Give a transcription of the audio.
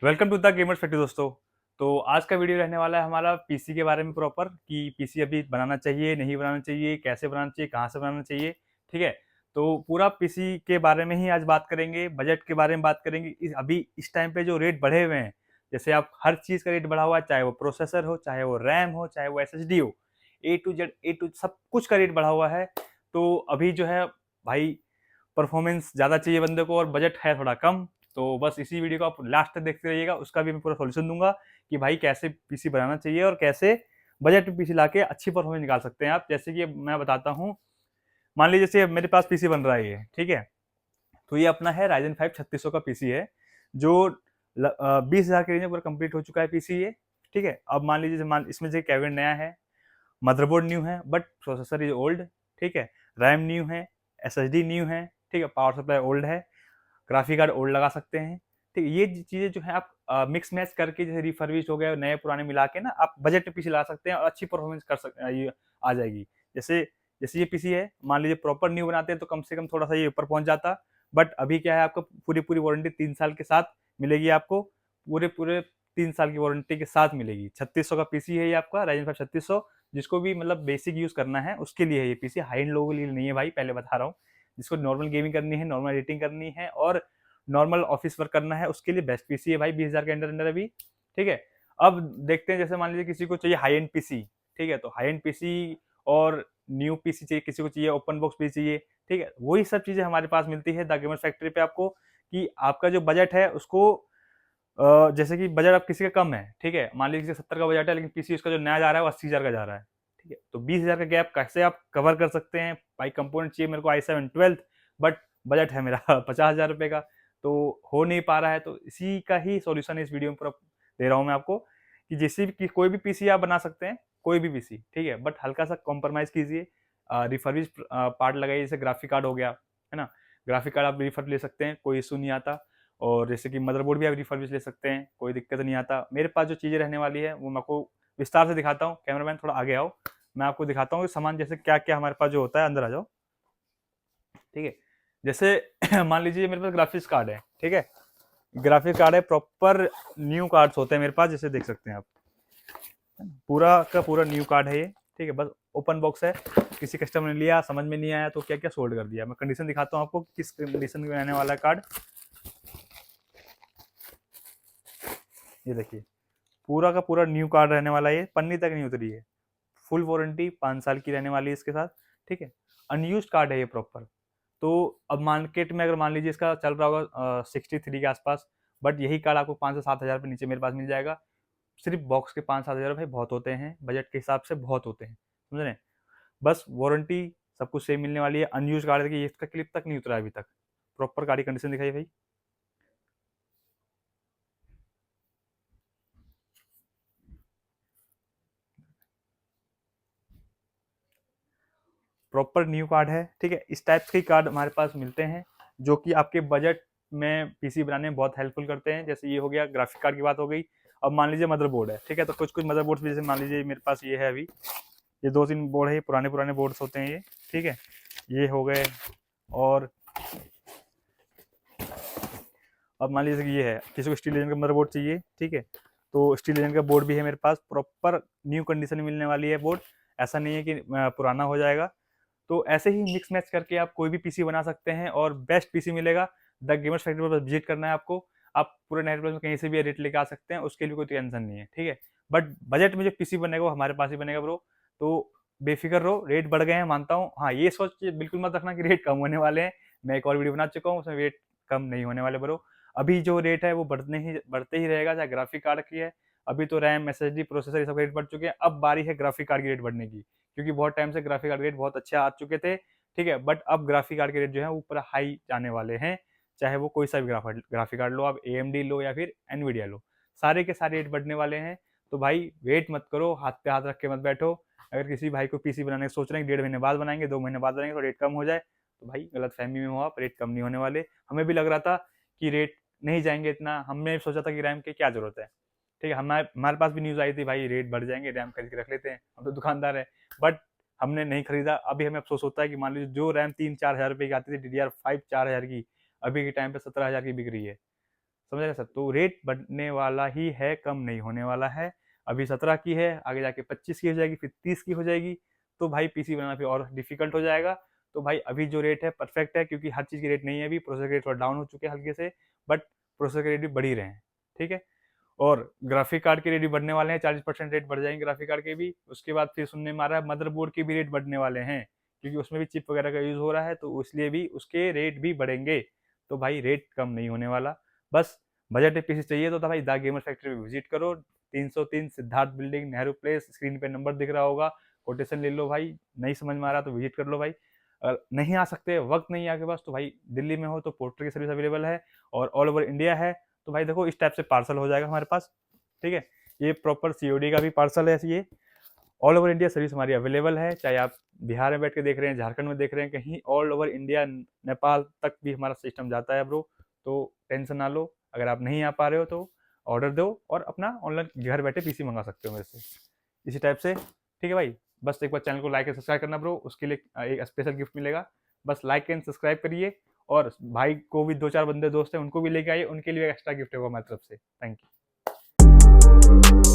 Welcome to the gamers factory दोस्तों। तो आज का वीडियो रहने वाला है हमारा पीसी के बारे में प्रॉपर कि पीसी अभी बनाना चाहिए नहीं बनाना चाहिए, कैसे बनाना चाहिए, कहाँ से बनाना चाहिए। ठीक है, तो पूरा पीसी के बारे में ही आज बात करेंगे, बजट के बारे में बात करेंगे। अभी इस टाइम पे जो रेट बढ़े हुए हैं, जैसे आप हर चीज़ का रेट बढ़ा हुआ है, चाहे वो प्रोसेसर हो, चाहे वो रैम हो, चाहे वो एसएसडी हो, ए टू सब कुछ का रेट बढ़ा हुआ है। तो अभी जो है भाई परफॉर्मेंस ज़्यादा चाहिए बंदे को और बजट है थोड़ा कम। तो बस इसी वीडियो को आप लास्ट तक देखते रहिएगा, उसका भी मैं पूरा सॉल्यूशन दूंगा कि भाई कैसे पीसी बनाना चाहिए और कैसे बजट में पीसी लाके अच्छी परफॉर्मेंस निकाल सकते हैं आप। जैसे कि मैं बताता हूँ, मान लीजिए जैसे मेरे पास पीसी बन रहा है ये, ठीक है। तो ये अपना है राइजन 5 3600 का पीसी है, जो 20,000 के रेंज में पूरा कंप्लीट हो चुका है पीसी ये। ठीक है, अब मान लीजिए इसमें जो कैबिनेट नया है, मदरबोर्ड न्यू है, बट प्रोसेसर इज ओल्ड। ठीक है, रैम न्यू है, एसएसडी न्यू है, ठीक है, पावर सप्लाई ओल्ड है, ग्राफिक कार्ड ओल्ड लगा सकते हैं। ठीक है, ये चीज़ें जो है आप मिक्स मैच करके, जैसे रिफर्बिश हो गया, नए पुराने मिला के ना आप बजट पे पीसी ला सकते हैं और अच्छी परफॉर्मेंस कर सकते ये आ जाएगी। जैसे जैसे ये पीसी है, मान लीजिए प्रॉपर न्यू बनाते हैं तो कम से कम थोड़ा सा ये ऊपर पहुंच जाता, बट अभी क्या है, आपको पूरी पूरी वारंटी 3 साल के साथ मिलेगी आपको। पूरे पूरे 3 साल की वारंटी के साथ मिलेगी। 3600 का पीसी है ये आपका राइजन 5 3600। जिसको भी मतलब बेसिक यूज करना है उसके लिए है ये पीसी, हाई एंड लोगों के लिए नहीं है भाई, पहले बता रहा हूँ। जिसको नॉर्मल गेमिंग करनी है, नॉर्मल एडिटिंग करनी है और नॉर्मल ऑफिस वर्क करना है, उसके लिए बेस्ट पीसी है भाई, 20,000 के अंदर अंदर अभी। ठीक है, अब देखते हैं, जैसे मान लीजिए किसी को चाहिए हाई एंड पीसी। ठीक है, तो हाई एंड पीसी और न्यू पीसी चाहिए, किसी को चाहिए ओपन बॉक्स पीसी चाहिए। ठीक है, वही सब चीजें हमारे पास मिलती है द गेमर फैक्ट्री पे आपको, कि आपका जो बजट है उसको जैसे कि बजट आप किसी का कम है, ठीक है, मान लीजिए 70 का बजट है, लेकिन पीसी उसका जो नया जा रहा है वो 80,000 का जा रहा है। ठीक है, तो 20,000 का गैप कैसे आप कवर कर सकते हैं भाई। कंपोनेंट चाहिए मेरे को i7 12, बट बजट है मेरा 50,000 रुपए का, तो हो नहीं पा रहा है। तो इसी का ही सॉल्यूशन इस वीडियो में पूरा दे रहा हूँ मैं आपको, कि जैसे भी कोई भी पीसी आप बना सकते हैं, कोई भी पीसी, ठीक है, बट हल्का सा कॉम्प्रोमाइज कीजिए, रिफर्बिश पार्ट लगाइए, जैसे ग्राफिक कार्ड हो गया, है ना। ग्राफिक कार्ड आप रिफर्ब ले सकते हैं, कोई इशू नहीं आता। और जैसे कि मदरबोर्ड भी आप रिफर्बिश ले सकते हैं, कोई दिक्कत नहीं आता। मेरे पास जो चीज़ें रहने वाली है वो मैं आपको विस्तार से दिखाता हूँ। कैमरामैन थोड़ा आगे आओ, मैं आपको दिखाता हूँ सामान जैसे क्या क्या हमारे पास जो होता है। अंदर आ जाओ, ठीक है। जैसे मान लीजिए मेरे पास ग्राफिक्स कार्ड है, ठीक है, ग्राफिक कार्ड है, प्रॉपर न्यू कार्ड्स होते हैं मेरे पास, जैसे देख सकते हैं आप, पूरा का पूरा न्यू कार्ड है ये। ठीक है, बस ओपन बॉक्स है, किसी कस्टमर ने लिया, समझ में नहीं आया तो क्या क्या सोल्ड कर दिया। मैं कंडीशन दिखाता हूँ आपको किस कंडीशन में रहने वाला है कार्ड। ये देखिए, पूरा का पूरा न्यू कार्ड रहने वाला है, ये पन्नी तक नहीं उतरी है। फुल वारंटी 5 साल की रहने वाली है इसके साथ। ठीक है, अनयूज कार्ड है ये प्रॉपर। तो अब मार्केट में अगर मान लीजिए इसका चल रहा होगा 63 के आसपास, बट यही कार्ड आपको 5 से 7 हज़ार रुपये नीचे मेरे पास मिल जाएगा। सिर्फ बॉक्स के 5-7 हज़ार भाई बहुत होते हैं, बजट के हिसाब से बहुत होते हैं, समझ रहे हैं। बस वारंटी सब कुछ सेम मिलने वाली है। अनयूज कार्ड है कि इसका क्लिप तक नहीं उतरा अभी तक। प्रॉपर गाड़ी कंडीशन दिखाई भाई, प्रॉपर न्यू कार्ड है। ठीक है, इस टाइप के कार्ड हमारे पास मिलते हैं जो कि आपके बजट में पीसी बनाने में बहुत हेल्पफुल करते हैं। जैसे ये हो गया, ग्राफिक कार्ड की बात हो गई। अब मान लीजिए मदरबोर्ड है, ठीक है, तो कुछ कुछ मदरबोर्ड्स भी, जैसे मान लीजिए मेरे पास ये है अभी, ये 2-3 बोर्ड है, ये पुराने पुराने बोर्ड्स होते हैं ये। ठीक है, ये हो गए। और अब मान लीजिए कि ये है, किसी को स्टील लेजन का मदरबोर्ड चाहिए, ठीक है, तो स्टील लेजन का बोर्ड भी है मेरे पास, प्रॉपर न्यू कंडीशन में मिलने वाली है बोर्ड। ऐसा नहीं है कि पुराना हो जाएगा। तो ऐसे ही मिक्स मैच करके आप कोई भी पीसी बना सकते हैं और बेस्ट पीसी मिलेगा। द गेमर्स फैक्ट्री पर विजिट करना है आपको। आप पूरे नेट में कहीं से भी रेट लेके आ सकते हैं, उसके लिए कोई टेंशन नहीं है। ठीक है, बट बजट में जो पीसी बनेगा वो हमारे पास ही बनेगा ब्रो। तो बेफिक्र रहो, रेट बढ़ गए हैं मानता हूँ, हाँ, ये सोच बिल्कुल मत रखना कि रेट कम होने वाले हैं। मैं एक और वीडियो बना चुका हूँ, उसमें रेट कम नहीं होने वाले ब्रो। अभी जो रेट है वो बढ़ते ही रहेगा, चाहे ग्राफिक कार्ड की है। अभी तो रैम, एसएसडी, प्रोसेसर ये सब रेट बढ़ चुके हैं, अब बारी है ग्राफिक कार्ड की रेट बढ़ने की, क्योंकि बहुत टाइम से ग्राफिक कार्ड के रेट बहुत अच्छे आ चुके थे। ठीक है, बट अब ग्राफिक कार्ड के रेट जो है ऊपर हाई जाने वाले हैं। चाहे वो कोई सा भी ग्राफिक कार्ड लो, आप एएमडी लो या फिर एनवीडिया लो, सारे के सारे रेट बढ़ने वाले हैं। तो भाई वेट मत करो, हाथ पे हाथ रख के मत बैठो। अगर किसी भाई को पीसी बनाने की सोच रहे हैं, 1.5 महीने बाद बनाएंगे, 2 महीने बाद बनाएंगे, तो रेट कम हो जाए, तो भाई गलत फहमी में हो आप, रेट कम नहीं होने वाले। हमें भी लग रहा था कि रेट नहीं जाएंगे इतना, हमने सोचा था कि रैम की क्या जरूरत है। ठीक है, हमारे हमारे पास भी न्यूज़ आई थी भाई रेट बढ़ जाएंगे, रैम खरीद के रख लेते हैं, हम तो दुकानदार है। बट हमने नहीं खरीदा। अभी हमें अफसोस होता है कि मान लीजिए जो रैम 3-4 हज़ार रुपये की आती थी, DDR5 4 हज़ार की, अभी के टाइम पे 17 हज़ार की बिक रही है। समझ रहे सर। तो रेट बढ़ने वाला ही है, कम नहीं होने वाला है। अभी 17 की है, आगे जाके 25 की हो जाएगी, फिर 30 की हो जाएगी। तो भाई पीसी बनाना फिर और डिफिकल्ट हो जाएगा। तो भाई अभी जो रेट है परफेक्ट है, क्योंकि हर चीज़ की रेट नहीं है अभी, प्रोसेसर के रेट थोड़ा डाउन हो चुके हैं हल्के से, बट प्रोसेसर के रेट भी बढ़ ही रहे हैं, ठीक है। और ग्राफिक कार्ड के रेट भी बढ़ने वाले हैं, 40% रेट बढ़ जाएंगे ग्राफिक कार्ड के भी। उसके बाद फिर सुनने में आ रहा है मदरबोर्ड के भी रेट बढ़ने वाले हैं, क्योंकि उसमें भी चिप वगैरह का यूज़ हो रहा है, तो इसलिए भी उसके रेट भी बढ़ेंगे। तो भाई रेट कम नहीं होने वाला। बस बजट पीसी चाहिए तो भाई द गेमर फैक्ट्री में विजिट करो, 303 Siddharth building, Nehru place, screen पे नंबर दिख रहा होगा, कोटेशन ले लो भाई। नहीं समझ में आ रहा तो विजिट कर लो भाई। अगर नहीं आ सकते, वक्त नहीं है आपके पास, तो भाई दिल्ली में हो तो पोर्टर की सर्विस अवेलेबल है, और ऑल ओवर इंडिया है। तो भाई देखो इस टाइप से पार्सल हो जाएगा हमारे पास, ठीक है। ये प्रॉपर सीओडी का भी पार्सल है, ये ऑल ओवर इंडिया सर्विस हमारी अवेलेबल है। चाहे आप बिहार में बैठ के देख रहे हैं, झारखंड में देख रहे हैं, कहीं ऑल ओवर इंडिया, नेपाल तक भी हमारा सिस्टम जाता है ब्रो। तो टेंशन ना लो, अगर आप नहीं आ पा रहे हो तो ऑर्डर दो और अपना ऑनलाइन घर बैठे पीसी मंगा सकते हो मेरे से, इसी टाइप से, ठीक है भाई। बस एक बार चैनल को लाइक एंड सब्सक्राइब करना ब्रो, उसके लिए एक स्पेशल गिफ्ट मिलेगा। बस लाइक एंड सब्सक्राइब करिए, और भाई को भी 2-4 बंदे दोस्त हैं उनको भी लेके आइए, उनके लिए एक्स्ट्रा गिफ्ट होगा हमारी तरफ से। Thank you.